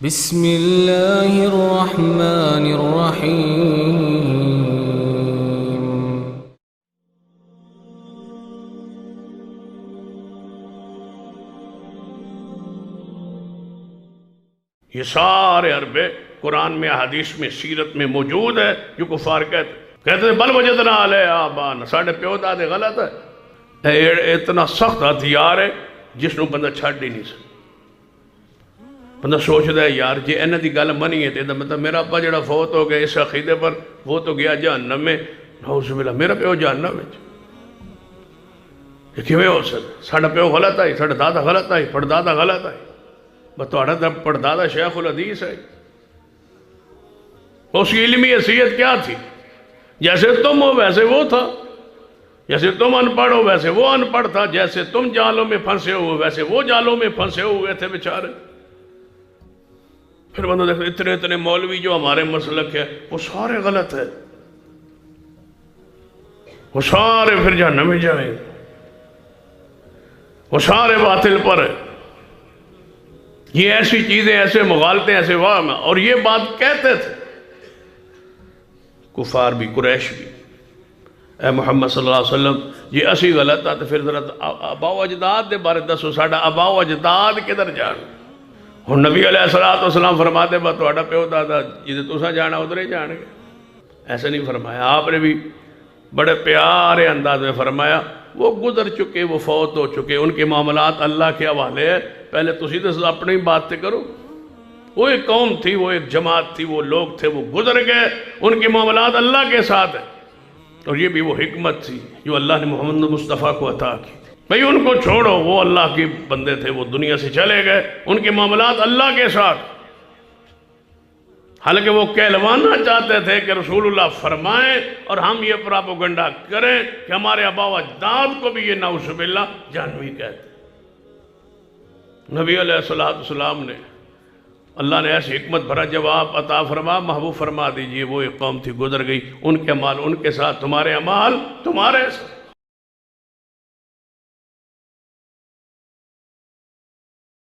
بسم اللہ الرحمن الرحیم۔ یہ سارے حربے قرآن میں، حدیث میں، سیرت میں موجود ہے جو کفار کہتے ہیں بل وجدنا علیہ آبانا، ساڑھے پیو دادے غلط ہے۔ اتنا سخت ہتھیار ہے جس نو بندہ چھڑ ہی نہیں سکتا۔ بندہ سوچتا ہے یار جی انہاں دی گل منی ہے تو مطلب میرا ابا جڑا فوت ہو گیا اس عقیدے پر، وہ تو گیا جہنم میں، نعوذ باللہ، میرا پیو جہنم میں، یہ کیویں ہو سکتا؟ ساڑھا پیو غلط آئی، ساڑھا دادا غلط آئی، پڑدادا غلط آئی، بس تہاڈا تے پڑدادا شیخ الحدیث ہے۔ اس کی علمی حیثیت کیا تھی؟ جیسے تم ہو ویسے وہ تھا، جیسے تم ان پڑھ ہو ویسے وہ ان پڑھ تھا، جیسے تم جالوں میں پھنسے ہو ویسے وہ جالوں میں پھنسے ہوئے تھے بیچارے۔ پھر بندہ دیکھو اتنے مولوی جو ہمارے مسلک ہے وہ سارے غلط ہے، وہ سارے پھر جہنم میں جائیں، وہ سارے باطل پر ہے۔ یہ ایسی چیزیں، ایسے مغالطے، ایسے وہم، اور یہ بات کہتے تھے کفار بھی، قریش بھی، اے محمد صلی اللہ علیہ وسلم یہ اسی غلط ہے تو پھر ذرا آبا و اجداد دے بارے دسو، ساڈا آبا و اجداد کدھر جان؟ ہن نبی علیہ السلام فرماتے با تہاڈا پیو دادا جدے تساں جانا ادھر ہی جان گے، ایسے نہیں فرمایا۔ آپ نے بھی بڑے پیارے انداز میں فرمایا وہ گزر چکے، وہ فوت ہو چکے، ان کے معاملات اللہ کے حوالے ہے، پہلے تسی تو اپنی بات تے کرو۔ وہ ایک قوم تھی، وہ ایک جماعت تھی، وہ لوگ تھے، وہ گزر گئے، ان کے معاملات اللہ کے ساتھ ہیں، اور یہ بھی وہ حکمت تھی جو اللہ نے محمد مصطفیٰ کو عطا کی تھی۔ بھئی ان کو چھوڑو، وہ اللہ کے بندے تھے، وہ دنیا سے چلے گئے، ان کے معاملات اللہ کے ساتھ۔ حالانکہ وہ کہلوانا چاہتے تھے کہ رسول اللہ فرمائیں اور ہم یہ پراپوگنڈا کریں کہ ہمارے آبا و اجداد کو بھی یہ نعوذ باللہ جہنمی کہتے ہیں۔ نبی علیہ السلام نے، اللہ نے ایسی حکمت بھرا جواب عطا فرما، محبوب فرما دیجئے وہ ایک قوم تھی گزر گئی، ان کے اعمال ان کے ساتھ، تمہارے اعمال تمہارے ساتھ۔